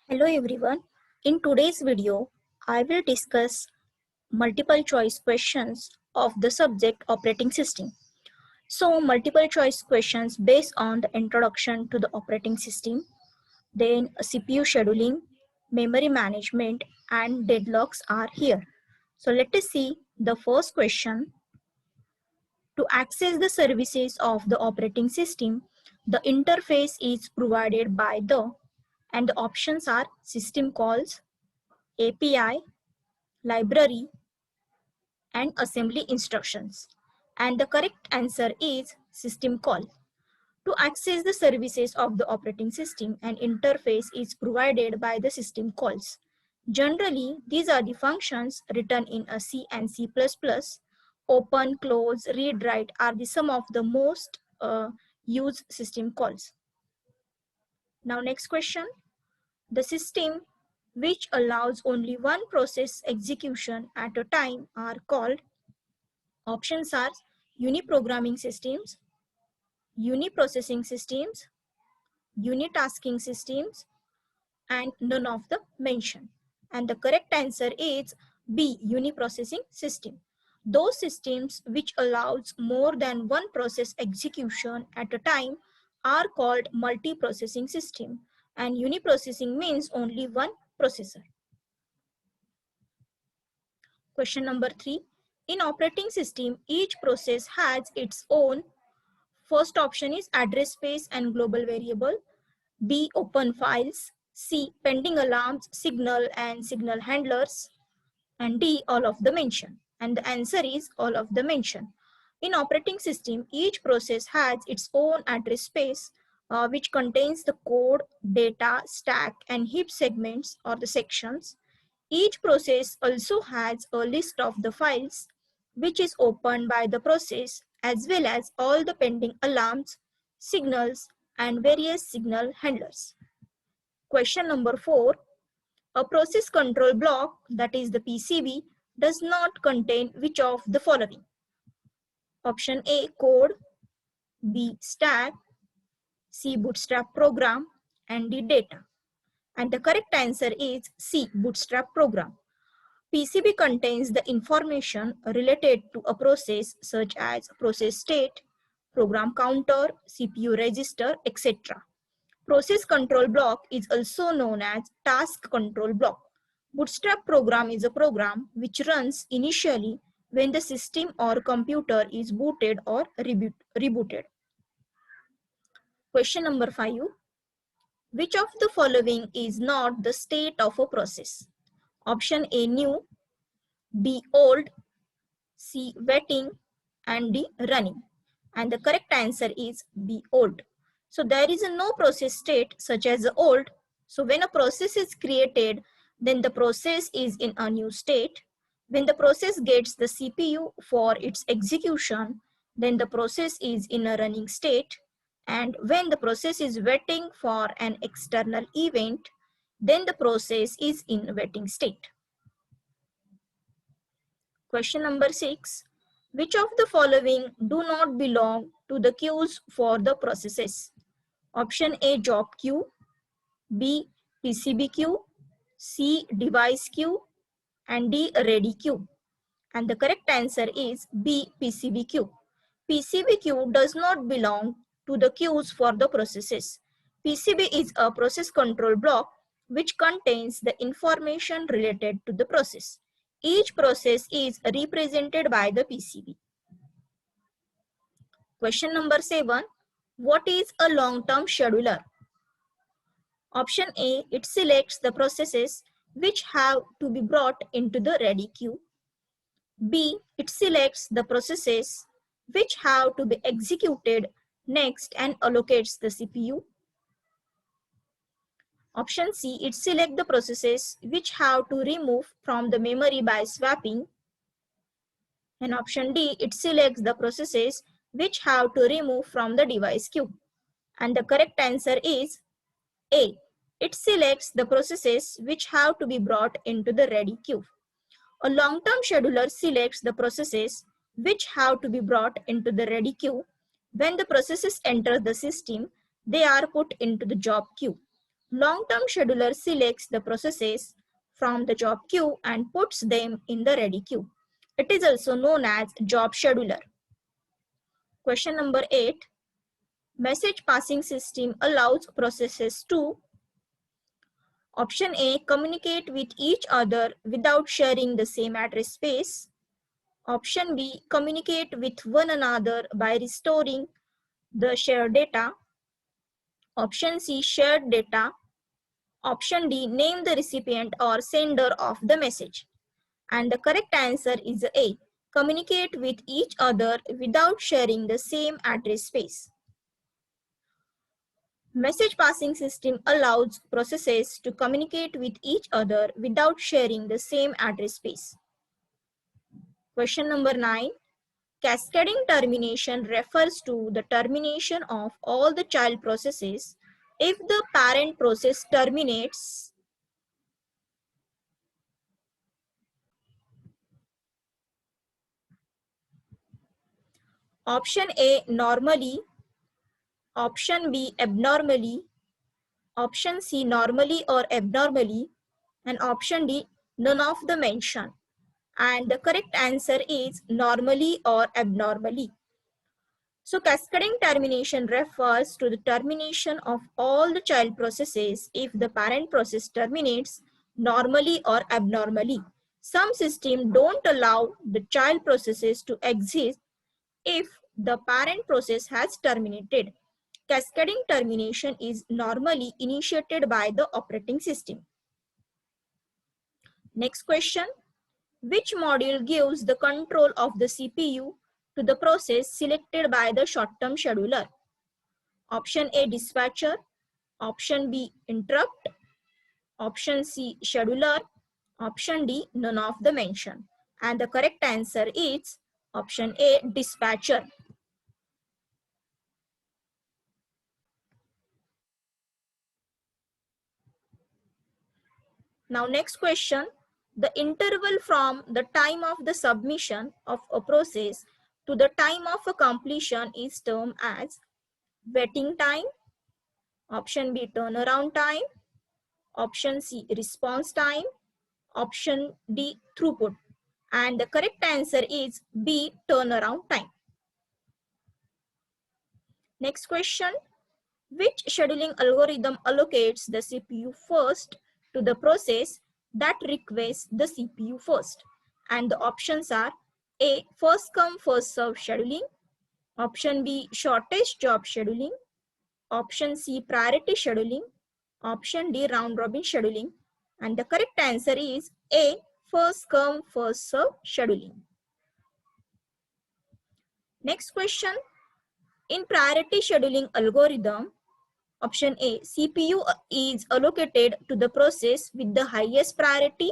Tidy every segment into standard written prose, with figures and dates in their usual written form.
Hello everyone. In today's video, I will discuss multiple choice questions of the subject operating system. So multiple choice questions based on the introduction to the operating system, then CPU scheduling, memory management and deadlocks are here. So let us see the first question. To access the services of the operating system, the interface is provided by the and the options are system calls, API, library, and assembly instructions. And the correct answer is system call. To access the services of the operating system, an interface is provided by the system calls. Generally, these are the functions written in a C and C++. Open, close, read, write are the some of the most used system calls. Now next question. The system which allows only one process execution at a time are called. Options are uniprogramming systems, uniprocessing systems, unitasking systems, and none of the mentioned. And the correct answer is B, uniprocessing system. Those systems which allows more than one process execution at a time are called multiprocessing system, and uniprocessing means only one processor. Question number 3. In operating system, each process has its own. First option is address space and global variable. B, open files. C, pending alarms, signal and signal handlers. And D, all of the mentioned. And the answer is all of the mentioned. In operating system, each process has its own address space, which contains the code, data, stack, and heap segments or the sections. Each process also has a list of the files which is opened by the process, as well as all the pending alarms, signals, and various signal handlers. Question number 4. A process control block, that is the PCB, does not contain which of the following? Option A, code, B, stack, C, bootstrap program, and D, data. And the correct answer is C, bootstrap program. PCB contains the information related to a process such as process state, program counter, CPU register, etc. Process control block is also known as task control block. Bootstrap program is a program which runs initially when the system or computer is booted or rebooted. Question number 5. Which of the following is not the state of a process? Option A, new, B, old, C, waiting, and D, running. And the correct answer is B, old. So there is no process state such as old. So when a process is created, then the process is in a new state. When the process gets the CPU for its execution, then the process is in a running state. And when the process is waiting for an external event, then the process is in waiting state. Question number 6. Which of the following do not belong to the queues for the processes? Option A, job queue, B, PCB queue, C, device queue, and D, ready queue. And the correct answer is B, PCB queue. PCB queue does not belong to the queues for the processes. PCB is a process control block which contains the information related to the process. Each process is represented by the PCB. Question number 7. What is a long-term scheduler? Option A, it selects the processes which have to be brought into the ready queue. B, it selects the processes which have to be executed next and allocates the CPU. Option C, it selects the processes which have to remove from the memory by swapping. And option D, it selects the processes which have to remove from the device queue. And the correct answer is A. It selects the processes which have to be brought into the ready queue. A long-term scheduler selects the processes which have to be brought into the ready queue. When the processes enter the system, they are put into the job queue. Long-term scheduler selects the processes from the job queue and puts them in the ready queue. It is also known as job scheduler. Question number 8. Message passing system allows processes to: option A, communicate with each other without sharing the same address space. Option B, communicate with one another by restoring the shared data. Option C, shared data. Option D, name the recipient or sender of the message. And the correct answer is A, communicate with each other without sharing the same address space. Message passing system allows processes to communicate with each other without sharing the same address space. Question number 9. Cascading termination refers to the termination of all the child processes if the parent process terminates. Option A, normally. Option B, abnormally. Option C, normally or abnormally. And option D, none of the mention. And the correct answer is normally or abnormally. So cascading termination refers to the termination of all the child processes if the parent process terminates normally or abnormally. Some systems don't allow the child processes to exist if the parent process has terminated. Cascading termination is normally initiated by the operating system. Next question. Which module gives the control of the CPU to the process selected by the short-term scheduler? Option A, dispatcher. Option B, interrupt. Option C, scheduler. Option D, none of the mention. And the correct answer is option A, dispatcher. Now next question. The interval from the time of the submission of a process to the time of a completion is termed as waiting time. Option B, turnaround time. Option C, response time. Option D, throughput. And the correct answer is B, turnaround time. Next question. Which scheduling algorithm allocates the CPU first to the process that requests the CPU first? And the options are A, first come first serve scheduling. Option B, shortest job scheduling. Option C, priority scheduling. Option D, round robin scheduling. And the correct answer is A, first come first serve scheduling. Next question. In priority scheduling algorithm, option A, CPU is allocated to the process with the highest priority.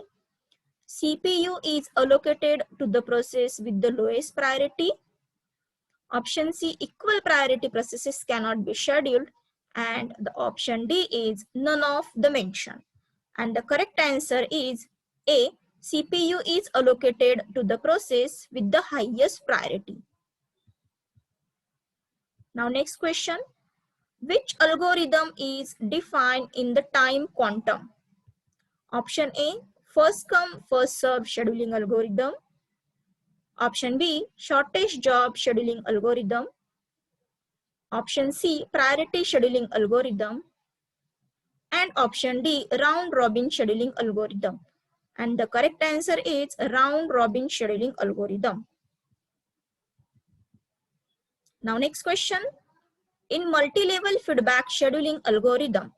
CPU is allocated to the process with the lowest priority. Option C, equal priority processes cannot be scheduled. And the option D is none of the mention. And the correct answer is A, CPU is allocated to the process with the highest priority. Now next question. Which algorithm is defined in the time quantum? Option A, first come first serve scheduling algorithm. Option B, shortest job scheduling algorithm. Option C, priority scheduling algorithm. And option D, round robin scheduling algorithm. And the correct answer is round robin scheduling algorithm. Now next question. In multi-level feedback scheduling algorithm,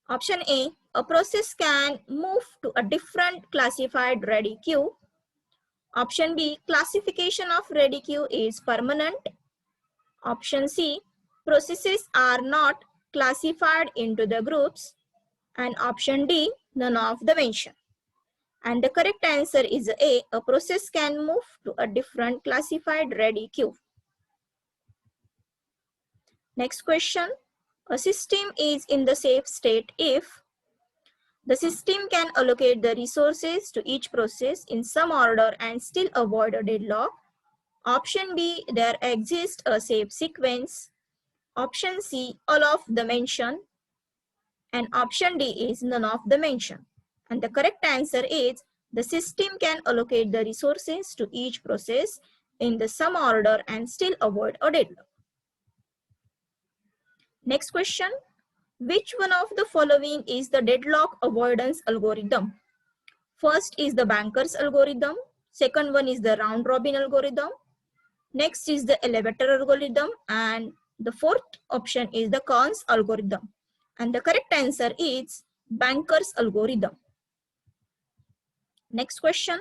option A process can move to a different classified ready queue. Option B, classification of ready queue is permanent. Option C, processes are not classified into the groups. And option D, none of the mention. And the correct answer is A, process can move to a different classified ready queue. Next question. A system is in the safe state if the system can allocate the resources to each process in some order and still avoid a deadlock. Option B, there exists a safe sequence. Option C, all of the mention. And option D is none of the mentioned. And the correct answer is the system can allocate the resources to each process in the some order and still avoid a deadlock. Next question. Which one of the following is the deadlock avoidance algorithm? First is the Banker's algorithm. Second one is the round robin algorithm. Next is the elevator algorithm. And the fourth option is the Kahn's algorithm. And the correct answer is Banker's algorithm. Next question.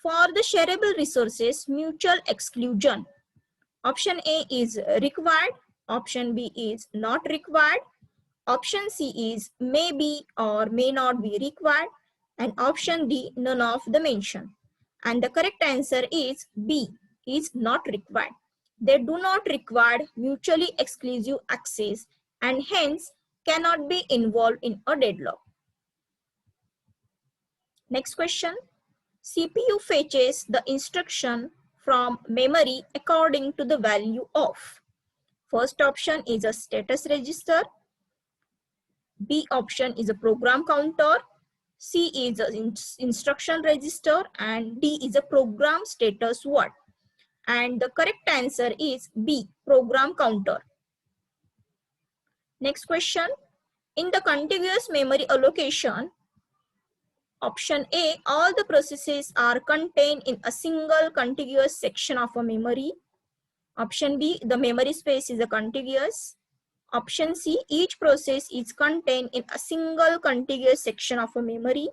For the shareable resources, mutual exclusion. Option A is required. Option B is not required. Option C is may be or may not be required. And option D, none of the mentioned. And the correct answer is B, is not required. They do not require mutually exclusive access and hence cannot be involved in a deadlock. Next question. CPU fetches the instruction from memory according to the value of. First option is a status register. B option is a program counter. C is an instruction register. And D is a program status word. And the correct answer is B, program counter. Next question. In the contiguous memory allocation, option A, all the processes are contained in a single contiguous section of a memory. Option B, the memory space is a contiguous. Option C, each process is contained in a single contiguous section of a memory.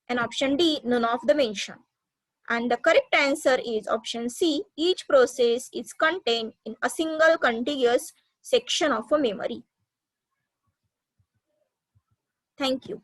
And option D, none of the mentioned. And the correct answer is option C, each process is contained in a single contiguous section of a memory. Thank you.